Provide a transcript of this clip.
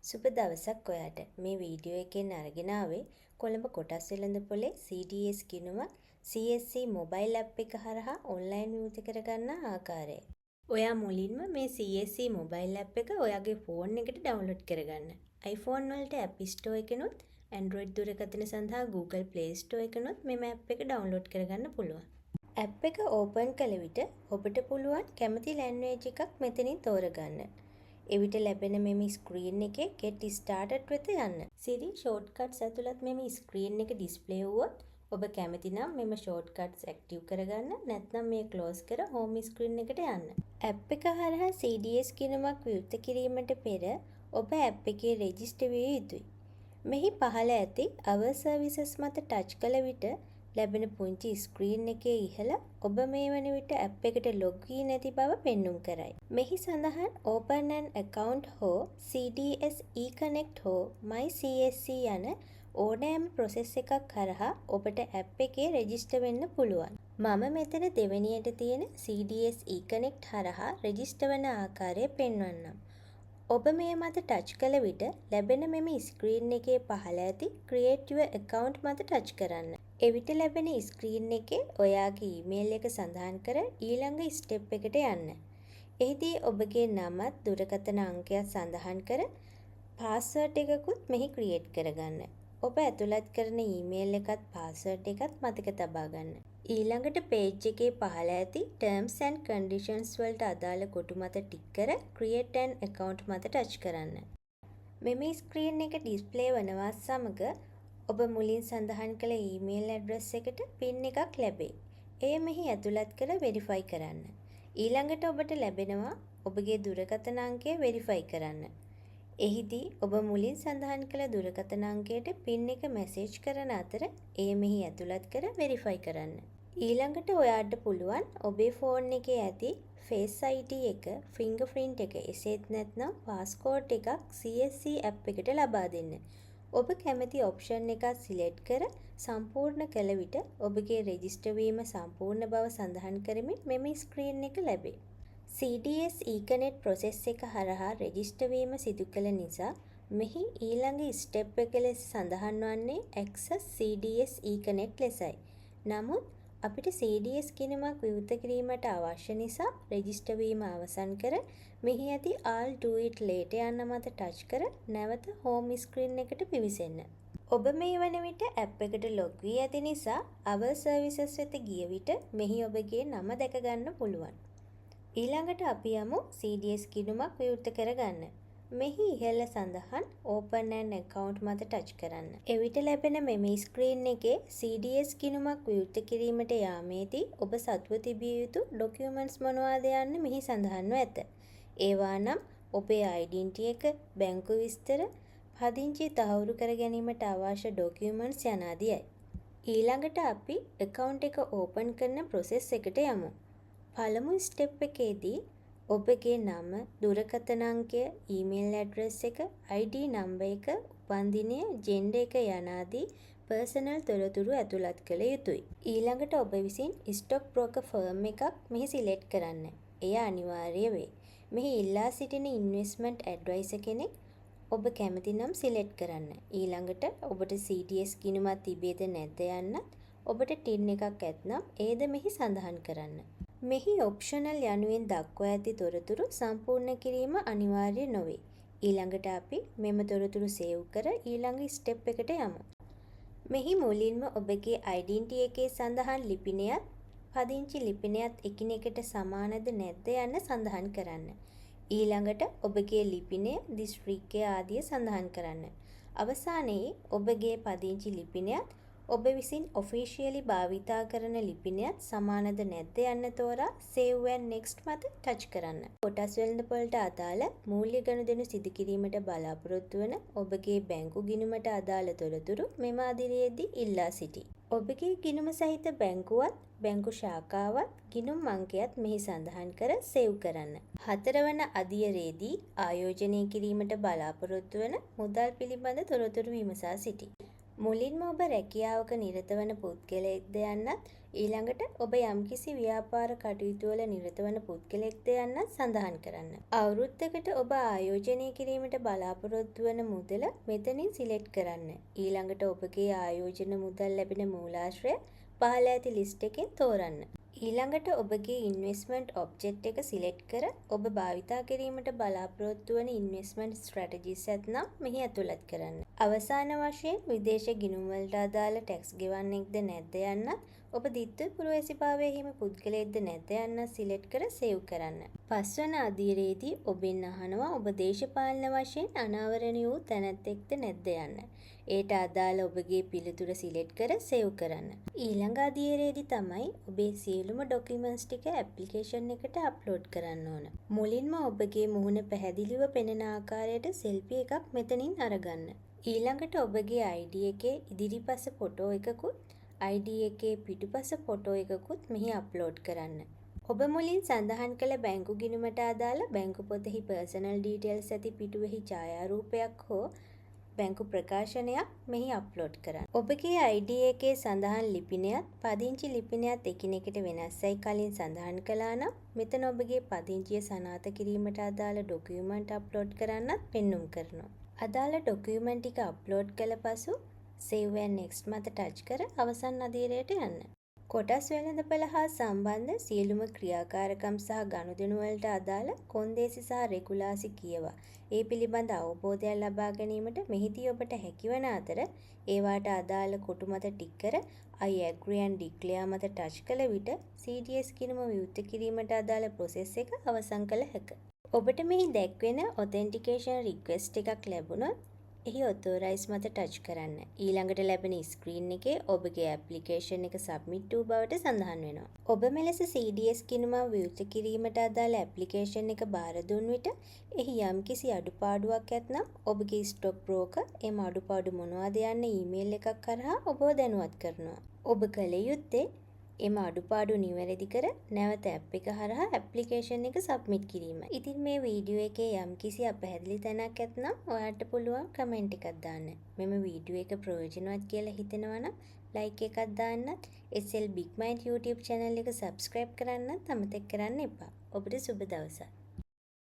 සුබ දවසක් ඔයාට. මේ වීඩියෝ එකෙන් අරගෙන ආවේ කොළඹ කොටස් වෙළඳපොලේ CDS ගිණුමක් CSC මොබයිල් ඇප් එක හරහා ඔන්ලයින් විවෘත කරගන්න ආකාරය. ඔයා මුලින්ම මේ CSC මොබයිල් ඇප් එක ඔයාගේ ෆෝන් එකට ඩවුන්ලෝඩ් කරගන්න. iPhone වලට App Store එකනොත් Android දුරකථන සඳහා Google Play Store එකනොත් මේ ඇප් එක ඩවුන්ලෝඩ් කරගන්න පුළුවන්. ඇප් එක ඕපන් කළ විට ඔබට පුළුවන් කැමති ලැන්ග්වේජ් එකක් මෙතනින් තෝරගන්න. එවිට ලැබෙන මෙම ස්ක්‍රීන් එකේ get started වෙත යන්න. Siri shortcuts ඇතුළත් මෙම ස්ක්‍රීන් එක ඩිස්ප්ලේ වුවොත් ඔබ කැමති නම් මෙම shortcuts ඇක්ටිව් කරගන්න, නැත්නම් මේ ක්ලෝස් කර home ස්ක්‍රීන් එකට යන්න. ඇප් එක හරහා CDS ගිණුමක් විවෘත කිරීමට පෙර ඔබ ඇප් එකේ රෙජිස්ටර් විය යුතුයි. මෙහි පහළ ඇති Our Services මත ටච් කළ විට ලැබෙන පුංචි ස්ක්‍රීන් එකේ ඉහළ ඔබ මේ වන විට ඇප් එකට ලොග් වී නැති බව පෙන්눔 කරයි. මෙහි සඳහන් Open an account හෝ CDS eConnect හෝ My CSC යන ඕනෑම ප්‍රොසෙස් එකක් කරහා ඔබට ඇප් එකේ රෙජිස්ටර් වෙන්න පුළුවන්. මම මෙතන දෙවැනියට තියෙන CDS eConnect හරහා රෙජිස්ටර් වන ආකාරය පෙන්වන්නම්. ඔබ මේ මත ටච් කළ විට ලැබෙන මෙම ස්ක්‍රීන් එකේ පහළ ඇති Create your account මත ටච් කරන්න. එවිට ලැබෙන ස්ක්‍රීන් එකේ ඔයාගේ ඊමේල් එක සඳහන් කර ඊළඟ ස්ටෙප් එකට යන්න. එහිදී ඔබගේ නමත් දුරකථන අංකයත් සඳහන් කර පාස්වර්ඩ් එකකුත් මෙහි ක්‍රියේට් කරගන්න. ඔබ ඇතුළත් කරන ඊමේල් එකත් පාස්වර්ඩ් එකත් මතක තබා ගන්න. ඊළඟට පේජ් එකේ පහළ ඇති Terms and Conditions වලට අදාළ කොටු මත ටික් කර Create an account මත ටච් කරන්න. මෙම ස්ක්‍රීන් එක ඩිස්ප්ලේ වනවත් සමග ඔබ මුලින් සඳහන් කළ ඊමේල් ඇඩ්‍රස් එකට පින් එකක් ලැබේ. එය මෙහි ඇතුළත් කර වෙරිෆයි කරන්න. ඊළඟට ඔබට ලැබෙනවා ඔබගේ දුරකථන අංකය වෙරිෆයි කරන්න. එහිදී ඔබ මුලින් සඳහන් කළ දුරකථන අංකයට පින් එක මැසේජ් කරන අතර එය මෙහි ඇතුළත් කර වෙරිෆයි කරන්න. ඊළඟට ඔයාට පුළුවන් ඔබේ ෆෝන් එකේ ඇති Face ID එක, fingerprint එක, එසේත් නැත්නම් passport එකක් CSC app එකට ලබා දෙන්න. ඔබ කැමති ඔප්ෂන් එකක් සිලෙක්ට් කර සම්පූර්ණ කළ විට ඔබගේ රෙජිස්ටර් වීම සම්පූර්ණ බව සඳහන් කරමින් මෙම ස්ක්‍රීන් එක ලැබේ. CDS eConnect process එක හරහා රෙජිස්ටර් වීම සිදු කළ නිසා මෙහි ඊළඟ ස්ටෙප් එක ලෙස සඳහන් වන්නේ Access CDS eConnect ලෙසයි. නමුත් අපිට CDS ගිණුමක් විවෘත කිරීමට අවශ්‍ය නිසා රෙජිස්ටර් වීම අවසන් කර මෙහි ඇති I'll do it later යන මත ටච් කර නැවත home screen එකට පිවිසෙන්න. ඔබ මේ වන විට ඇප් එකට ලොග් වී ඇති නිසා Our Services වෙත ගිය විට මෙහි ඔබගේ නම දැක ගන්න පුළුවන්. ඊළඟට අපි යමු CDS ගිණුමක් විවෘත කරගන්න. මෙහි ඉහළ සඳහන් Open an account මත ටච් කරන්න. එවිට ලැබෙන මෙම ස්ක්‍රීන් එකේ CDS ගිණුමක් විවෘත කිරීමට යාමේදී ඔබ සතුව තිබිය යුතු ඩොකියුමන්ට්ස් මොනවාද යන්න මෙහි සඳහන්ව ඇත. ඒවා නම් ඔබේ ඩෙන්ටිටි එක, බැංකු විස්තර, පදිංචි තහවුරු කර ගැනීමට අවශ්‍ය ඩොකියුමන්ට්ස් යනාදියයි. ඊළඟට අපි account එක ඕපන් කරන process එකට යමු. පළමු ස්ටෙප් එකේදී ඔබගේ නම, දුරකථන අංකය, ඊමේල් ඇඩ්‍රස් එක, ID නම්බර් එක, උපන්දිනය, ජෙන්ඩර් එක යනාදී පර්සනල් තොරතුරු ඇතුළත් කළ යුතුයි. ඊළඟට ඔබ විසින් ස්ටොක් බ්‍රෝකර් ෆර්ම් එකක් මෙහි සිලෙක්ට් කරන්න. එය අනිවාර්ය වේ. මෙහි ඉල්ලා සිටින ඉන්වෙස්ට්මන්ට් ඇඩ්වයිසර් කෙනෙක් ඔබ කැමති නම් සිලෙක්ට් කරන්න. ඊළඟට ඔබට CDS ගිණුමක් තිබේද නැද්ද යන්නත්, ඔබට ටින් එකක් ඇත්නම් ඒද මෙහි සඳහන් කරන්න. මෙහි ඔප්ෂනල් යනුවෙන් දක්වා ඇති තොරතුරු සම්පූර්ණ කිරීම අනිවාර්ය නොවේ. ඊළඟට අපි මෙම තොරතුරු සේව් කර ඊළඟ ස්ටෙප් එකට යමු. මෙහි මුලින්ම ඔබගේ ඩෙන්ටිටි එකේ සඳහන් ලිපිනයත් පදිංචි ලිපිනයත් එකිනෙකට සමානද නැද්ද යන්න සඳහන් කරන්න. ඊළඟට ඔබගේ ලිපිනය, දිස්ත්‍රික්කය ආදිය සඳහන් කරන්න. අවසානයේ ඔබගේ පදිංචි ලිපිනයත් ඔබ විසින් ඔෆිෂියලි භාවිතා කරන ලිපිනයත් සමානද නැද්ද යන්න තෝරා Save and Next මත ටච් කරන්න. කොටස් වෙළඳපොළට අදාළ මූල්‍ය ගනුදෙනු සිදු කිරීමට බලාපොරොත්තු වන ඔබගේ බැංකු ගිණුමට අදාළ තොරතුරු මෙම අදියරේදී ඉල්ලා සිටී. ඔබගේ ගිණුම සහිත බැංකුවත්, බැංකු ශාඛාවත්, ගිණුම් අංකයත් මෙහි සඳහන් කර සේව් කරන්න. 4 වන අදියරේදී ආයෝජනය කිරීමට බලාපොරොත්තු වන මුදල් පිළිබඳ තොරතුරු විමසා සිටී. මුලින්ම ඔබ රැකියාවක නිරත වන පුද්ගලයෙක්ද යන්නත්, ඊළඟට ඔබ යම්කිසි ව්‍යාපාර කටයුතු වල නිරත වන පුද්ගලෙක්ද යන්නත් සඳහන් කරන්න. අවුරුද්දකට ඔබ ආයෝජනය කිරීමට බලාපොරොත්තු වන මුදල මෙතනින් සිලෙක්ට් කරන්න. ඊළඟට ඔබගේ ආයෝජන මුදල් ලැබෙන මූලාශ්‍රය පහළ ඇති ලිස්ට් එකෙන් තෝරන්න. ඊළඟට ඔබගේ ඉන්වෙස්ට්මන්ට් ඔබ්ජෙක්ට් එක සිලෙක්ට් කර ඔබ භාවිතා කිරීමට බලාපොරොත්තු වන ඉන්වෙස්ට්මන්ට් ස්ට්‍රැටජිස් ඇතනම් මෙහි ඇතුළත් කරන්න. අවසාන වශයෙන් විදේශ ගිණුම් වලට අදාළ ටැක්ස් ගෙවන්නෙක්ද නැද්ද යන්නත් ඔබ දිත්ව පුරවැසිභාවය හිමි පුද්ගලයෙක්ද නැද්ද යන්නත් සිලෙක්ට් කර සේව් කරන්න. පස්වන අදියරේදී ඔබෙන් අහනවා ඔබ දේශපාලන වශයෙන් අනාවරණය වූ තැනැත්තෙක්ද නැද්ද යන්න. ඒට අදාළ ඔබගේ පිළිතුර සිලෙක්ට් කර සේව් කරන්න. ඊළඟ අදියරේදී තමයි ඔබේ සියලුම ඩොකියුමන්ට්ස් ටික ඇප්ලිකේෂන් එකට අප්ලෝඩ් කරන්න ඕන. මුලින්ම ඔබගේ මුහුණ පැහැදිලිව පෙනෙන ආකාරයට සෙල්ෆි එකක් මෙතනින් අරගන්න. ඊළඟට ඔබගේ ID එකේ ඉදිරිපස ෆොටෝ එකකුත් ID එකේ පිටුපස ෆොටෝ එකකුත් මෙහි අප්ලෝඩ් කරන්න. ඔබ මුලින් සඳහන් කළ බැංකු ගිණුමට අදාළ බැංකු පොතෙහි පර්සනල් ඩීටේල්ස් ඇති පිටුවෙහි ඡායාරූපයක් හෝ බැංකු ප්‍රකාශනයක් මෙහි අප්ලෝඩ් කරන්න. ඔබගේ ID එකේ සඳහන් ලිපිනයත් පදිංචි ලිපිනයත් එකිනෙකට වෙනස්යි කලින් සඳහන් කළා නම් මෙතන ඔබගේ පදිංචිය සනාථ කිරීමට අදාළ ඩොකියුමන්ට් අප්ලෝඩ් කරන්නත් පෙන්눔 කරනවා. අදාළ ඩොකියුමන්ට් ටික අප්ලෝඩ් කළ පසු Save and Next මත ටච් කර අවසන් අදියරයට යන්න. කොටස් වෙළඳපළ හා සම්බන්ධ සියලුම ක්‍රියාකාරකම් සහ ගනුදෙනු වලට අදාළ කොන්දේසි සහ රෙගුලාසි කියවා ඒ පිළිබඳ අවබෝධයක් ලබා ගැනීමට මෙහිදී ඔබට හැකිවන අතර ඒවාට අදාළ කොටු මත ටික් කර I agree and declare මත ටච් කළ විට CDS ගිණුම විවෘත කිරීමට අදාළ ප්‍රොසෙස් එක අවසන් කළ හැකියි. ඔබට මෙහි දැක්වෙන authentication request එකක් ලැබුණොත් එහි authorize මත ටච් කරන්න. ඊළඟට ලැබෙන ස්ක්‍රීන් එකේ ඔබගේ ඇප්ලිකේෂන් එක සබ්මිට් වූ බවට සඳහන් වෙනවා. ඔබ මෙලෙස CDS ගිණුම විවෘත කිරීමට අදාළ ඇප්ලිකේෂන් එක බාර දුන් විට එහි යම්කිසි අඩුපාඩුවක් ඇතනම් ඔබගේ ස්ටොක් බ්‍රෝකර් එම අඩුපාඩු මොනවාද යන්න ඊමේල් එකක් කරහා ඔබව දැනුවත් කරනවා. ඔබ කළ යුත්තේ එම අඩුපාඩු නිවැරදි කර නැවත ඇප් එක හරහා ඇප්ලිකේෂන් එක සබ්මිට් කිරීම. ඉතින් මේ වීඩියෝ එකේ යම්කිසි අපැහැදිලි තැනක් ඇතනම් ඔයාලට පුළුවන් කමෙන්ට් එකක් දාන්න. මෙම වීඩියෝ එක ප්‍රයෝජනවත් කියලා හිතෙනවා නම් ලයික් එකක් දාන්නත් SL Big Mind YouTube channel එක subscribe කරන්නත් අමතක කරන්න එපා. ඔබට සුබ දවසක්.